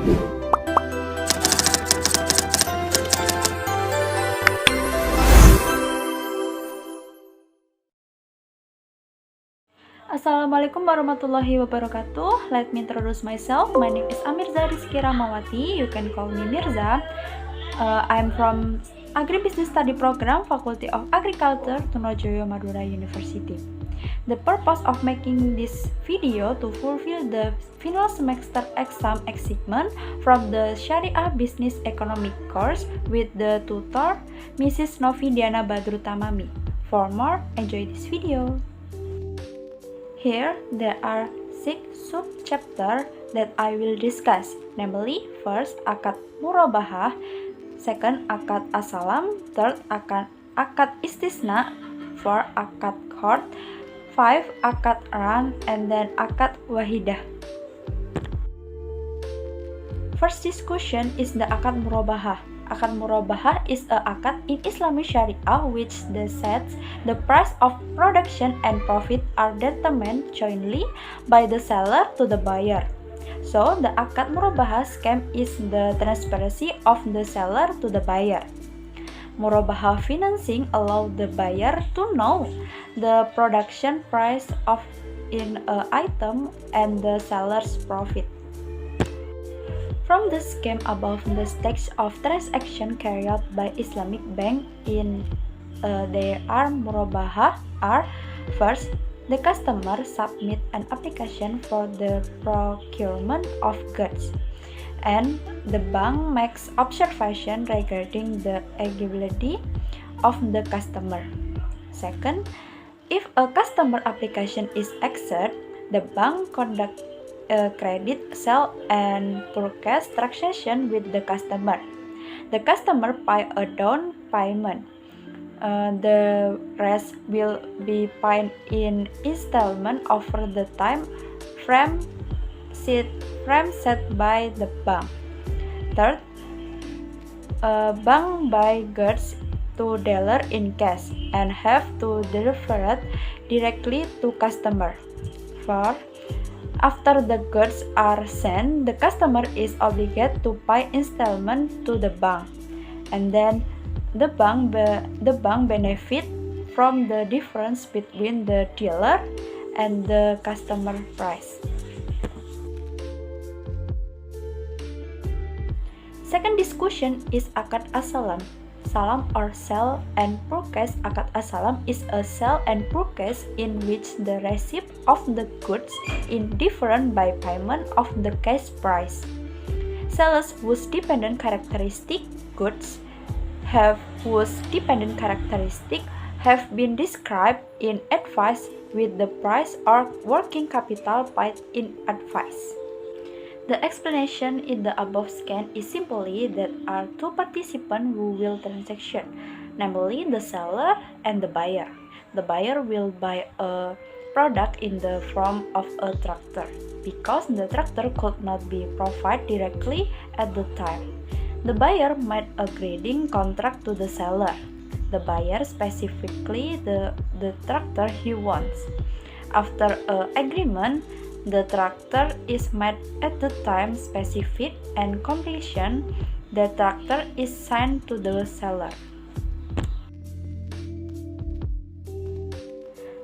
Assalamualaikum warahmatullahi wabarakatuh. Let me introduce myself. My name is Amirza Rizky Ramawati. You can call me Mirza. I'm from Agribusiness Study Program, Faculty of Agriculture, Trunojoyo Madura University. The purpose of making this video to fulfill the final semester exam assignment from the Sharia Business Economic course with the tutor Mrs. Novi Diana Badru Tamami. For more, enjoy this video. Here, there are 6 sub-chapters that I will discuss, namely, first, akad murabahah, second, akad asalam, third, akad istisna, 4, akad qard, 5, akad ran, and then akad wahidah. First discussion is the akad murabahah. Akad murabahah is a akad in Islamic Sharia which sets the price of production and profit are determined jointly by the seller to the buyer. So, the akad murabahah scheme is the transparency of the seller to the buyer. Murabahah financing allows the buyer to know the production price of an item and the seller's profit. From the scheme above, the stage of transaction carried out by Islamic bank in their murabahah are: first, the customer submit an application for the procurement of goods, and the bank makes observation regarding the eligibility of the customer. Second, if a customer application is accepted, the bank conducts a credit, sale, and purchase transaction with the customer. The customer pay a down payment. The rest will be paid in installment over the time frame set by the bank. Third, bank buy goods to dealer in cash and have to deliver it directly to customer. Fourth, after the goods are sent, the customer is obligated to pay installment to the bank, and then the bank benefit from the difference between the dealer and the customer price. Second discussion is akad asalam. Salam or sell and purchase. Akad asalam is a sell and purchase in which the receipt of the goods is different by payment of the cash price. Sellers whose dependent characteristic goods have been described in advance with the price or working capital paid in advance. The explanation in the above scheme is simply that are two participants who will transaction, namely the seller and the buyer. The buyer will buy a product in the form of a tractor because the tractor could not be provided directly at the time. The buyer made a grading contract to the seller. The buyer specifically the tractor he wants. After an agreement, the tractor is made at the time specified and completion, the tractor is signed to the seller.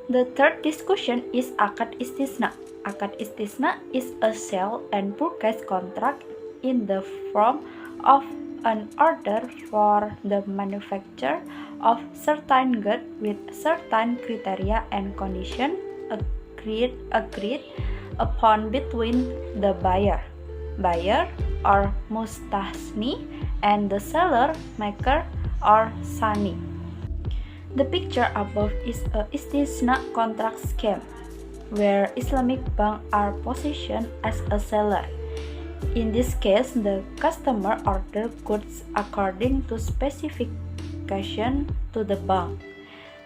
The third discussion is akad istisna. Akad istisna is a sale and purchase contract in the form of an order for the manufacture of certain goods with certain criteria and conditions agreed upon between the buyer or mustasni and the seller, maker or sani. The picture above is a istisna contract scheme where Islamic banks are positioned as a seller. In this case, the customer order goods according to specification to the bank.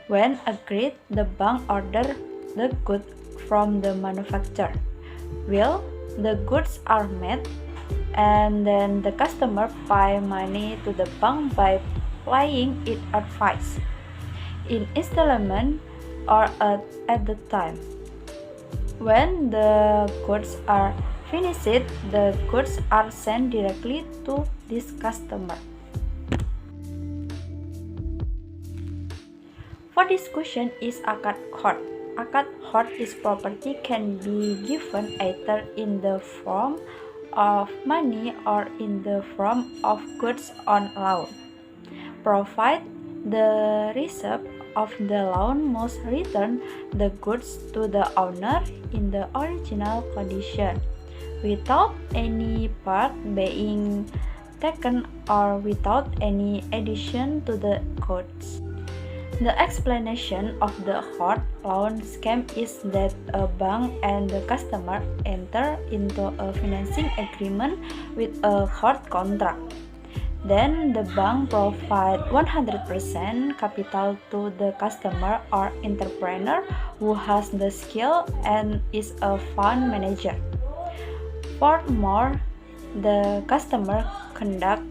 When agreed, the bank order the goods from the manufacturer. Well, the goods are made and then the customer pay money to the bank by paying it advance in installment or at the time. When the goods are finish it, the goods are sent directly to this customer. For this question is akad khord. Akad khord is property can be given either in the form of money or in the form of goods on loan, provided the receipt of the loan must return the goods to the owner in the original condition, without any part being taken or without any addition to the goods. The explanation of the khord loan scheme is that a bank and the customer enter into a financing agreement with a khord contract. Then the bank provides 100% capital to the customer or entrepreneur who has the skill and is a fund manager. Furthermore, the customer conduct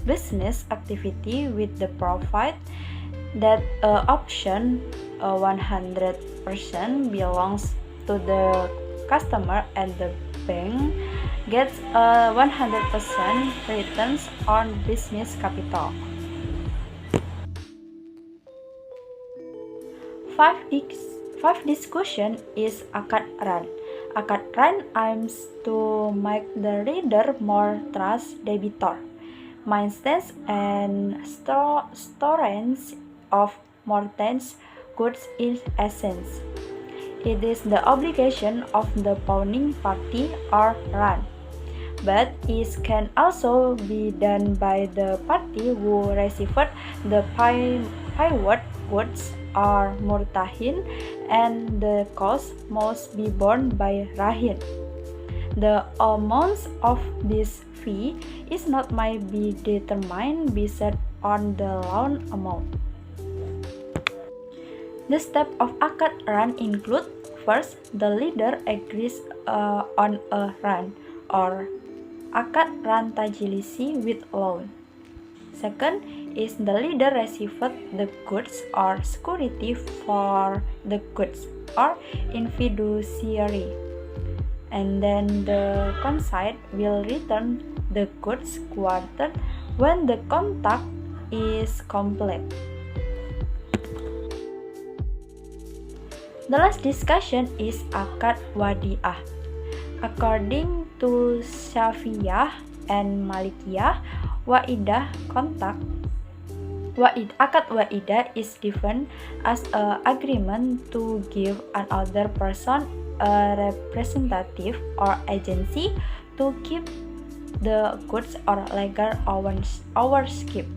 business activity with the profit that option 100% belongs to the customer and the bank gets 100% returns on business capital. 5 discussion is akad ran. Akad ran aims to make the reader more trust debitor, maintenance and storage of mortgage goods in essence. It is the obligation of the pawning party or ran, but it can also be done by the party who received the payment goods or murtahin, and the cost must be borne by rahin. The amount of this fee is not might be determined based on the loan amount. The steps of akad ran include: first, the lender agrees on a ran or akad ran tajlisi with loan. Second is the lender received the goods or security for the goods or in fiduciary, and then the consigned will return the goods quartered when the contract is complete. The last discussion is akad wadi'ah. According to Syafiyah and Malikiyah, akad wa'idah is defined as an agreement to give another person a representative or agency to keep the goods or legal ownership.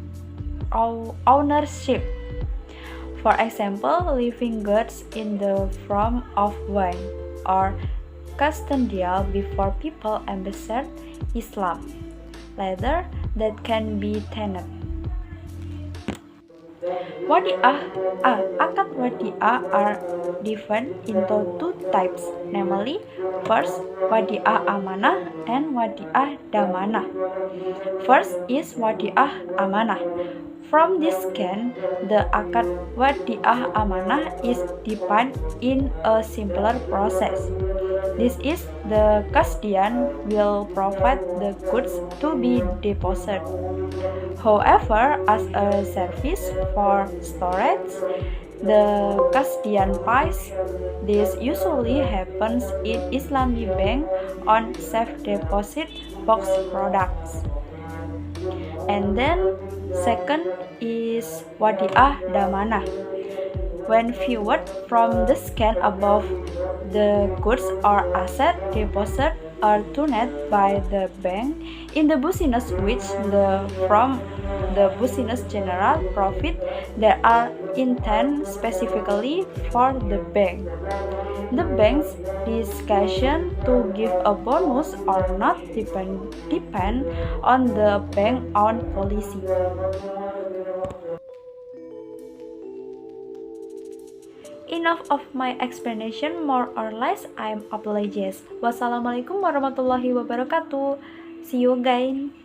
For example, leaving goods in the form of wine or custodial before people embrace Islam. Later, that can be tenant. Akad wadi'ah are divided into two types, namely, first, wadi'ah amanah and wadi'ah damanah. First is wadi'ah amanah. From this can, the akad wadi'ah amanah is defined in a simpler process. This is the custodian will provide the goods to be deposited. However, as a service for storage, the custodian pays. This usually happens in Islamic bank on safe deposit box products. And then second is wadi'ah damanah. When viewed from the scan above, the goods or asset deposit are tuned by the bank in the business which from the business general profit that are intended specifically for the bank. The bank's discretion to give a bonus or not depend on the bank own policy. Enough of my explanation, more or less I am apologies. Wassalamualaikum warahmatullahi wabarakatuh. See you again.